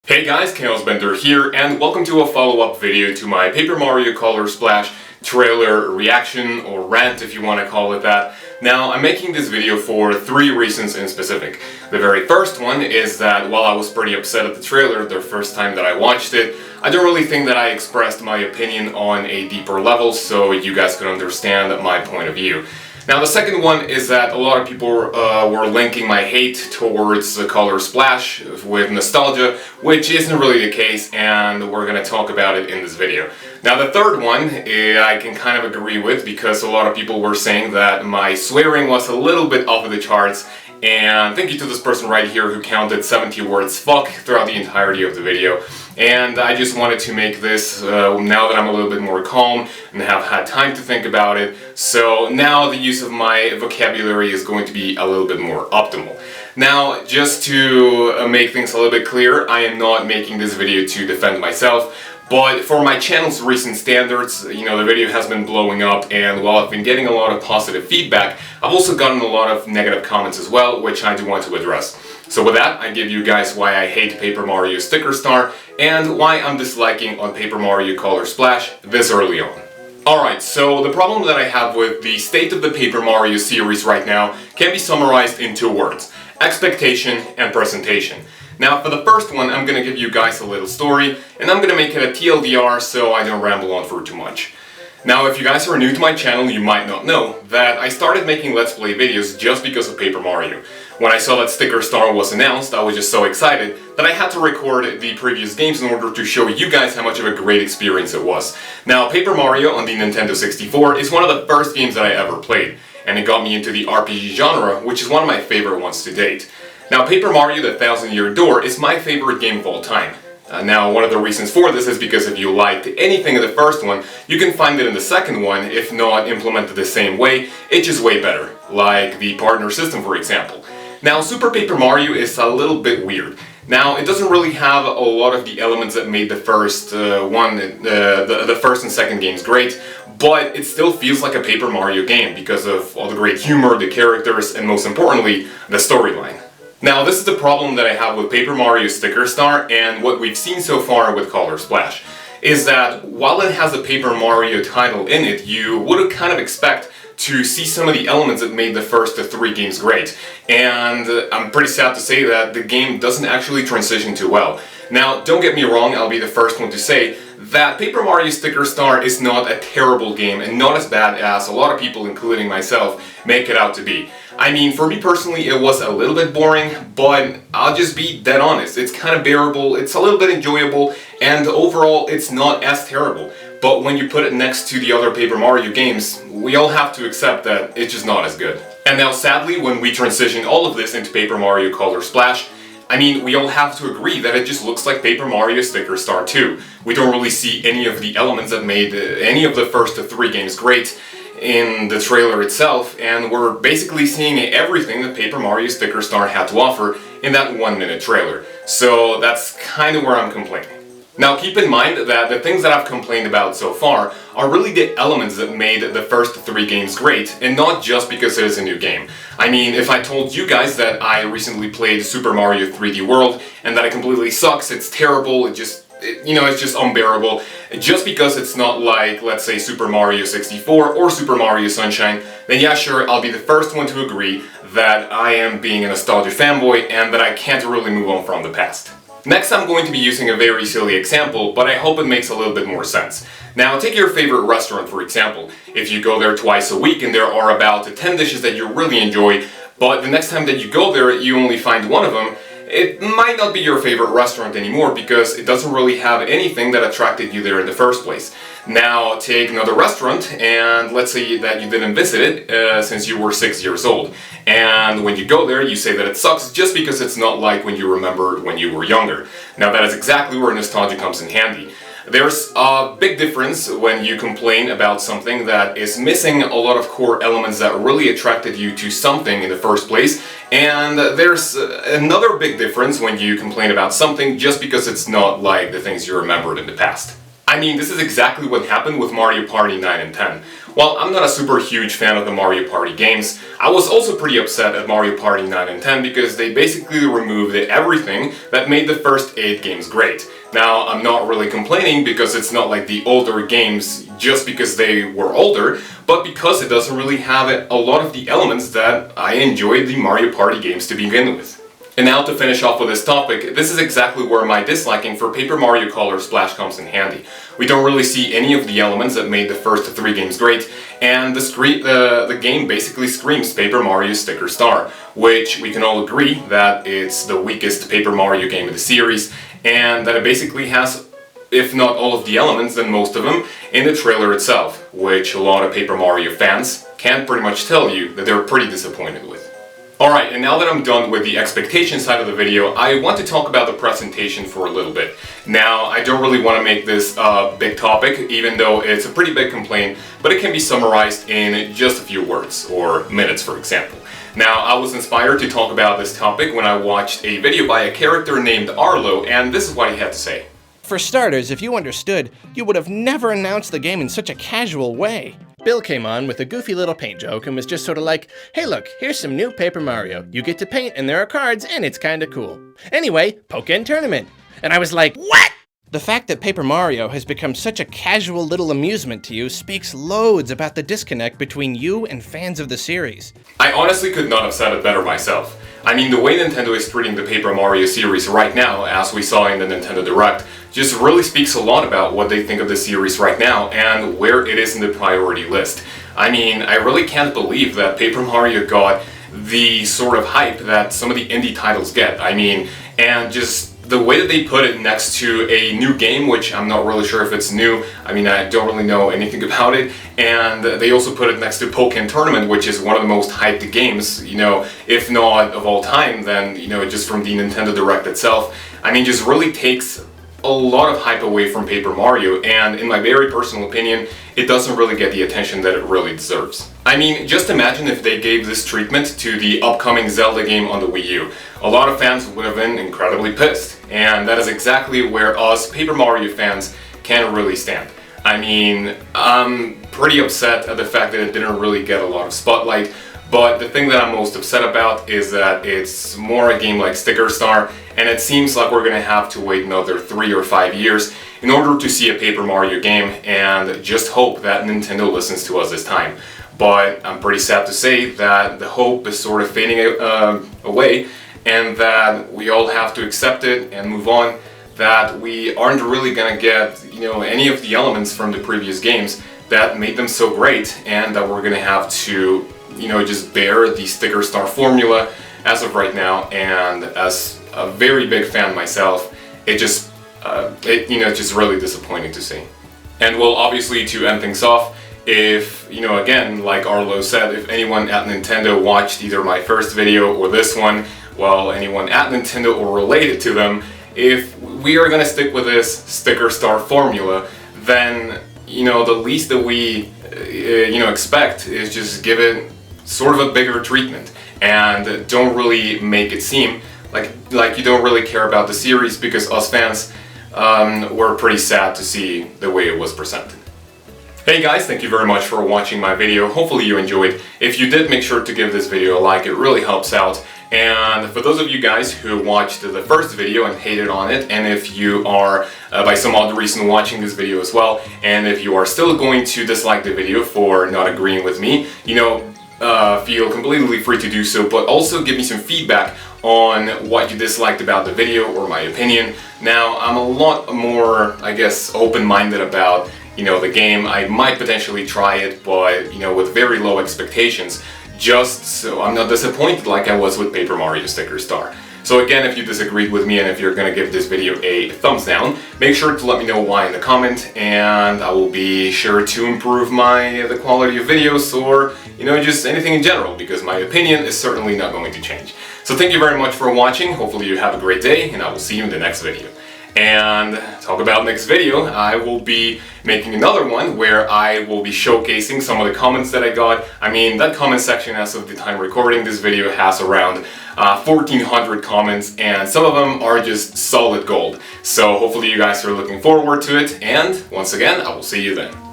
Hey guys, kaozbender here, and welcome to a follow-up video to my Paper Mario Color Splash trailer reaction, or rant if you want to call it that. Now, I'm making this video for three reasons in specific. The very first one is that while I was pretty upset at the trailer the first time that I watched it, I don't really think that I expressed my opinion on a deeper level so you guys could understand my point of view. Now, the second one is that a lot of people were linking my hate towards the Color Splash with nostalgia, which isn't really the case, and we're going to talk about it in this video. Now, the third one I can kind of agree with, because a lot of people were saying that my swearing was a little bit off of the charts, and thank you to this person right here who counted 70 words fuck throughout the entirety of the video. And I just wanted to make this now that I'm a little bit more calm and have had time to think about it. So now the use of my vocabulary is going to be a little bit more optimal. Now, just to make things a little bit clear, I am not making this video to defend myself. But for my channel's recent standards, the video has been blowing up, and while I've been getting a lot of positive feedback, I've also gotten a lot of negative comments as well, which I do want to address. So with that, I give you guys why I hate Paper Mario Sticker Star, and why I'm disliking on Paper Mario Color Splash this early on. Alright, so the problem that I have with the state of the Paper Mario series right now can be summarized in two words: expectation and presentation. Now, for the first one, I'm gonna give you guys a little story, and I'm gonna make it a TLDR so I don't ramble on for too much. Now, if you guys are new to my channel, you might not know that I started making Let's Play videos just because of Paper Mario. When I saw that Sticker Star was announced, I was just so excited that I had to record the previous games in order to show you guys how much of a great experience it was. Now, Paper Mario on the Nintendo 64 is one of the first games that I ever played, and it got me into the RPG genre, which is one of my favorite ones to date. Now, Paper Mario: The Thousand-Year Door is my favorite game of all time. Now, one of the reasons for this is because if you liked anything in the first one, you can find it in the second one, if not implemented the same way. It's just way better, like the partner system, for example. Now, Super Paper Mario is a little bit weird. Now, it doesn't really have a lot of the elements that made the first the first and second games great, but it still feels like a Paper Mario game because of all the great humor, the characters, and most importantly, the storyline. Now, this is the problem that I have with Paper Mario Sticker Star and what we've seen so far with Color Splash, is that while it has a Paper Mario title in it, you would kind of expect to see some of the elements that made the first three games great. And I'm pretty sad to say that the game doesn't actually transition too well. Now, don't get me wrong, I'll be the first one to say that Paper Mario Sticker Star is not a terrible game and not as bad as a lot of people, including myself, make it out to be. I mean, for me personally, it was a little bit boring, but I'll just be dead honest. It's kind of bearable, it's a little bit enjoyable, and overall, it's not as terrible. But when you put it next to the other Paper Mario games, we all have to accept that it's just not as good. And now, sadly, when we transition all of this into Paper Mario Color Splash, I mean, we all have to agree that it just looks like Paper Mario Sticker Star 2. We don't really see any of the elements that made any of the first three games great in the trailer itself, and we're basically seeing everything that Paper Mario Sticker Star had to offer in that 1-minute trailer. So that's kind of where I'm complaining. Now, keep in mind that the things that I've complained about so far are really the elements that made the first three games great, and not just because it is a new game. I mean, if I told you guys that I recently played Super Mario 3D World and that it completely sucks, it's terrible, it's just unbearable, just because it's not like, let's say, Super Mario 64 or Super Mario Sunshine, then yeah, sure, I'll be the first one to agree that I am being a nostalgia fanboy and that I can't really move on from the past. Next, I'm going to be using a very silly example, but I hope it makes a little bit more sense. Now, take your favorite restaurant, for example. If you go there twice a week and there are about 10 dishes that you really enjoy, but the next time that you go there, you only find one of them, it might not be your favorite restaurant anymore because it doesn't really have anything that attracted you there in the first place. Now, take another restaurant, and let's say that you didn't visit it since you were 6 years old. And when you go there, you say that it sucks just because it's not like when you remembered when you were younger. Now, that is exactly where nostalgia comes in handy. There's a big difference when you complain about something that is missing a lot of core elements that really attracted you to something in the first place, and there's another big difference when you complain about something just because it's not like the things you remembered in the past. I mean, this is exactly what happened with Mario Party 9 and 10. While I'm not a super huge fan of the Mario Party games, I was also pretty upset at Mario Party 9 and 10 because they basically removed everything that made the first 8 games great. Now, I'm not really complaining because it's not like the older games just because they were older, but because it doesn't really have a lot of the elements that I enjoyed the Mario Party games to begin with. And now to finish off with this topic, this is exactly where my disliking for Paper Mario Color Splash comes in handy. We don't really see any of the elements that made the first 3 games great, and the game basically screams Paper Mario Sticker Star, which we can all agree that it's the weakest Paper Mario game of the series, and that it basically has, if not all of the elements, then most of them, in the trailer itself, which a lot of Paper Mario fans can pretty much tell you that they're pretty disappointed with. Alright, and now that I'm done with the expectation side of the video, I want to talk about the presentation for a little bit. Now, I don't really want to make this a big topic, even though it's a pretty big complaint, but it can be summarized in just a few words, or minutes for example. Now, I was inspired to talk about this topic when I watched a video by a character named Arlo, and this is what he had to say. For starters, if you understood, you would have never announced the game in such a casual way. Bill came on with a goofy little paint joke and was just sort of like, hey look, here's some new Paper Mario. You get to paint and there are cards and it's kinda cool. Anyway, Pokken Tournament. And I was like, what? The fact that Paper Mario has become such a casual little amusement to you speaks loads about the disconnect between you and fans of the series. I honestly could not have said it better myself. I mean, the way Nintendo is treating the Paper Mario series right now, as we saw in the Nintendo Direct, just really speaks a lot about what they think of the series right now and where it is in the priority list. I mean, I really can't believe that Paper Mario got the sort of hype that some of the indie titles get. I mean, and just the way that they put it next to a new game, which I'm not really sure if it's new, I mean, I don't really know anything about it, and they also put it next to Pokken Tournament, which is one of the most hyped games, you know, if not of all time, then, you know, just from the Nintendo Direct itself. I mean, just really takes a lot of hype away from Paper Mario, and in my very personal opinion, it doesn't really get the attention that it really deserves. I mean, just imagine if they gave this treatment to the upcoming Zelda game on the Wii U. A lot of fans would have been incredibly pissed, and that is exactly where us Paper Mario fans can really stand. I mean, I'm pretty upset at the fact that it didn't really get a lot of spotlight, but the thing that I'm most upset about is that it's more a game like Sticker Star, and it seems like we're gonna have to wait another 3 or 5 years in order to see a Paper Mario game, and just hope that Nintendo listens to us this time. But I'm pretty sad to say that the hope is sort of fading away, and that we all have to accept it and move on, that we aren't really gonna get, you know, any of the elements from the previous games that made them so great, and that we're gonna have to, you know, just bear the Sticker Star formula as of right now. And as a very big fan myself, it just, it's just really disappointing to see. And well, obviously, to end things off, if, you know, again, like Arlo said, if anyone at Nintendo watched either my first video or this one, well, anyone at Nintendo or related to them, if we are gonna stick with this Sticker Star formula, then, you know, the least that we, you know, expect is just give it sort of a bigger treatment, and don't really make it seem like you don't really care about the series, because us fans were pretty sad to see the way it was presented. Hey guys, thank you very much for watching my video. Hopefully you enjoyed. If you did, make sure to give this video a like, it really helps out. And for those of you guys who watched the first video and hated on it, and if you are by some odd reason watching this video as well, and if you are still going to dislike the video for not agreeing with me, you know, feel completely free to do so, but also give me some feedback on what you disliked about the video or my opinion. Now, I'm a lot more, I guess, open-minded about, you know, the game. I might potentially try it, but, you know, with very low expectations, just so I'm not disappointed like I was with Paper Mario Sticker Star. So again, if you disagreed with me and if you're gonna give this video a thumbs down, make sure to let me know why in the comment, and I will be sure to improve the quality of videos, or, you know, just anything in general, because my opinion is certainly not going to change. So thank you very much for watching. Hopefully you have a great day, and I will see you in the next video. And talk about next video, I will be making another one where I will be showcasing some of the comments that I got. I mean, that comment section as of the time recording this video has around 1,400 comments, and some of them are just solid gold. So hopefully you guys are looking forward to it, and once again, I will see you then.